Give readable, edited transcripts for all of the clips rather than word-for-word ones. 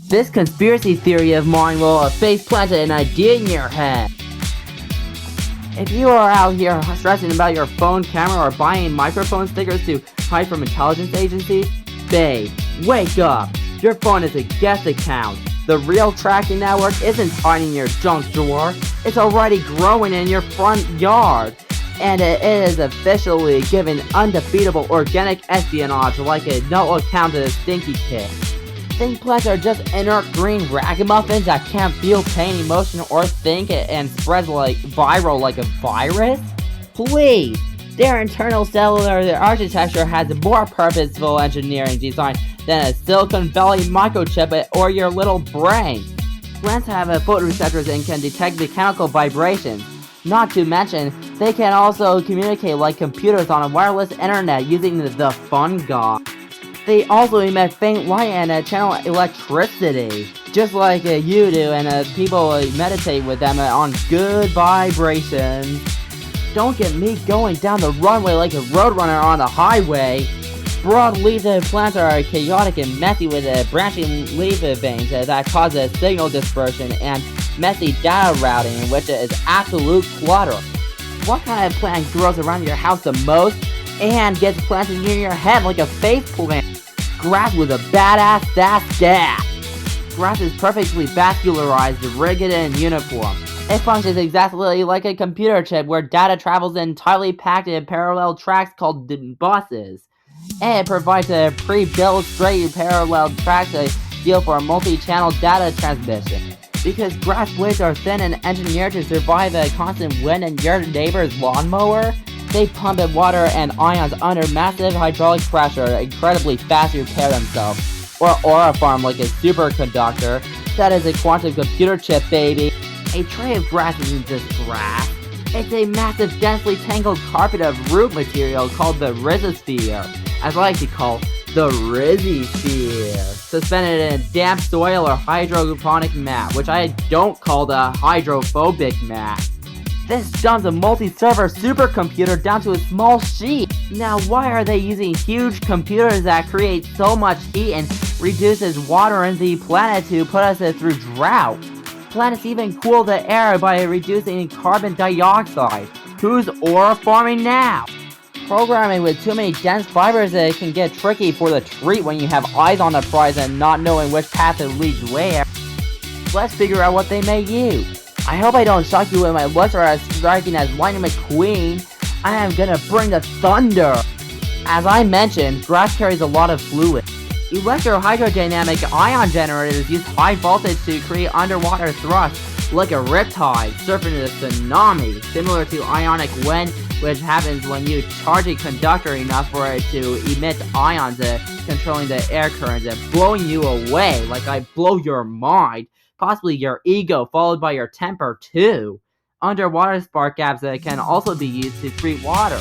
This conspiracy theory of mine will face planted an idea in your head. If you are out here stressing about your phone camera or buying microphone stickers to hide from intelligence agencies, babe, wake up! Your phone is a guest account. The real tracking network isn't hiding in your junk drawer. It's already growing in your front yard. And it is officially giving undefeatable organic espionage like a no account of a stinky kid. Think plants are just inert green ragamuffins that can't feel pain, emotion, or think and spread like viral like a virus? Please! Their internal cellular architecture has more purposeful engineering design than a Silicon Valley microchip or your little brain. Plants have photoreceptors and can detect mechanical vibrations. Not to mention, they can also communicate like computers on a wireless internet using the fungi. They also emit faint light and channel electricity, just like you do, and people meditate with them on good vibrations. Don't get me going down the runway like a roadrunner on the highway. Broad-leaved plants are chaotic and messy with branching leaf veins that cause signal dispersion and messy data routing, which is absolute clutter. What kind of plant grows around your house the most and gets planted near your head like a face plant? Grass with a badass sass gas. Grass is perfectly vascularized, rigid, and uniform. It functions exactly like a computer chip where data travels in tightly packed in parallel tracks called buses. And it provides a pre-built straight parallel tracks ideal for multi-channel data transmission. Because grass blades are thin and engineered to survive a constant wind in your neighbor's lawnmower, they pump water and ions under massive hydraulic pressure incredibly fast to repair themselves. Or aura farm like a superconductor. That is a quantum computer chip, baby. A tray of grass isn't just grass. It's a massive, densely tangled carpet of root material called the rhizosphere, as I like to call the Rizzy-sphere, suspended in damp soil or hydroponic mat, which I don't call the hydrophobic mat. This dumbs a multi-server supercomputer down to a small sheet. Now why are they using huge computers that create so much heat and reduces water in the planet to put us through drought? Planets even cool the air by reducing carbon dioxide. Who's aura farming now? Programming with too many dense fibers can get tricky for the treat when you have eyes on the prize and not knowing which path it leads where. Let's figure out what they may use. I hope I don't shock you with my looks or as striking as Lightning McQueen. I am gonna bring the thunder. As I mentioned, grass carries a lot of fluid. Electrohydrodynamic ion generators use high voltage to create underwater thrust, like a riptide surfing a tsunami, similar to ionic wind, which happens when you charge a conductor enough for it to emit ions, controlling the air currents and blowing you away, like I blow your mind, possibly your ego, followed by your temper too. Underwater spark gaps can also be used to treat water.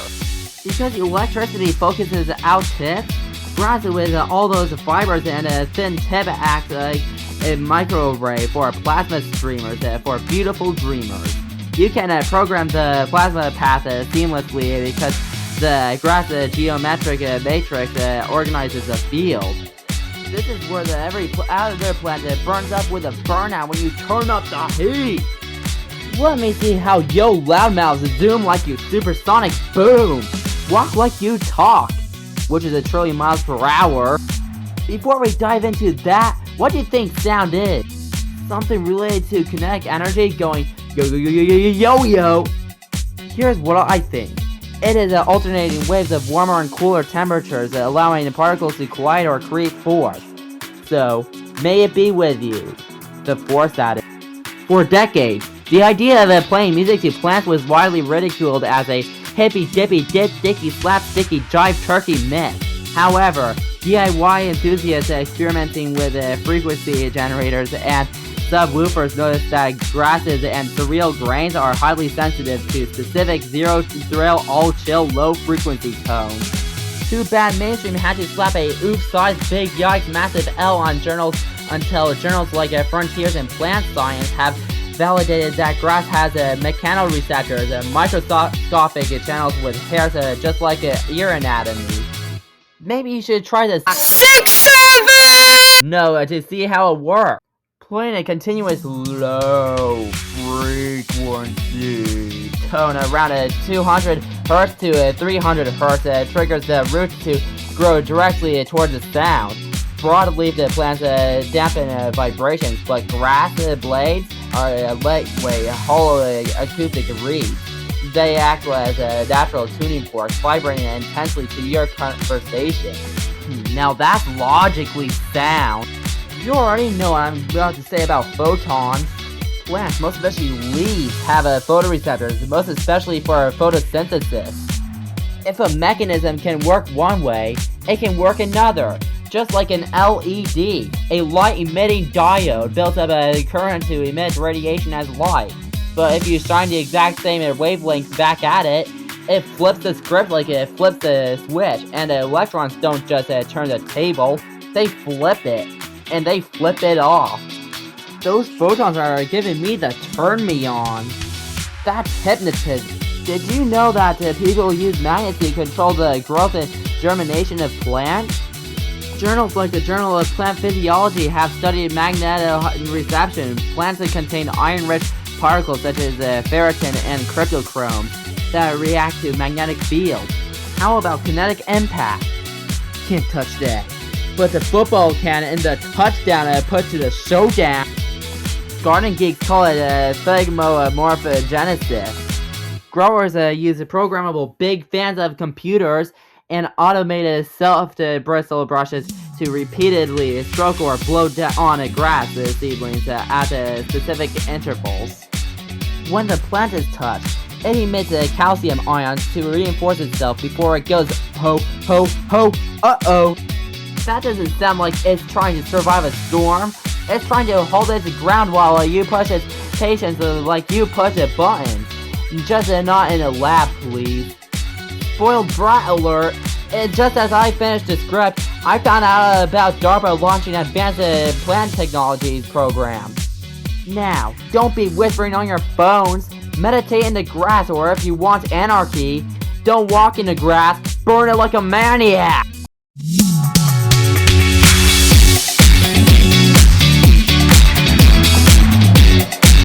Because electricity focuses out tips, grass with all those fibers and a thin tip acts like a microarray for plasma streamers for beautiful dreamers. You can program the plasma path seamlessly because the grass geometric matrix organizes the field. This is where every other plant burns up with a burnout when you turn up the heat. Let me see how yo loudmouths zoom like you supersonic boom. Walk like you talk, which is 1 trillion miles per hour. Before we dive into that, what do you think sound is? Something related to kinetic energy going yo yo yo yo yo yo yo. Here's what I think. It is alternating waves of warmer and cooler temperatures, allowing the particles to collide or create force. So, may it be with you. The force that is. For decades, the idea of playing music to plants was widely ridiculed as a hippy-dippy, dip-sticky, slap-sticky, jive-turkey myth. However, DIY enthusiasts experimenting with frequency generators and subwoofers noticed that grasses and surreal grains are highly sensitive to specific zero-thrill, all-chill, low-frequency tones. Too bad mainstream had to slap a oops-sized big yikes massive L on journals until journals like Frontiers in Plant Science have validated that grass has mechanoreceptors, microscopic channels with hairs just like ear anatomy. Maybe you should try this. 6, 7! No, to see how it works. Playing a continuous low frequency tone around 200 Hz to 300 Hz triggers the roots to grow directly towards the sound. Broadleaf plants dampen vibrations, but grass blades are lightweight, hollow acoustic reeds. They act as natural tuning forks, vibrating intensely to your conversation. Now that's logically sound. You already know what I'm about to say about photons. Plants, most especially leaves, have photoreceptors, most especially for photosynthesis. If a mechanism can work one way, it can work another. Just like an LED, a light-emitting diode builds up a current to emit radiation as light. But if you shine the exact same wavelength back at it, it flips the script like it flips the switch, and the electrons don't just turn the table, they flip it, and they flip it off. Those photons are giving me the turn me on. That's hypnotism. Did you know that people use magnets to control the growth and germination of plants? Journals like the Journal of Plant Physiology have studied magnetic reception. Plants that contain iron-rich particles such as ferritin and cryptochrome that react to magnetic fields. How about kinetic impact? Can't touch that. But the football can and the touchdown put to the showdown. Garden geeks call it phygmomorphogenesis. Growers use programmable big fans of computers and automated self-bristle brushes to repeatedly stroke or blow on grass seedlings at specific intervals. When the plant is touched, it emits calcium ions to reinforce itself before it goes ho, ho, ho, uh-oh. That doesn't sound like it's trying to survive a storm. It's trying to hold its ground while you push its patience like you push a button. Just not in a lab, please. Spoiled brat alert. Just as I finished the script, I found out about DARPA launching an advanced plant technologies program. Now, don't be whispering on your phones. Meditate in the grass, or if you want anarchy, don't walk in the grass, burn it like a maniac!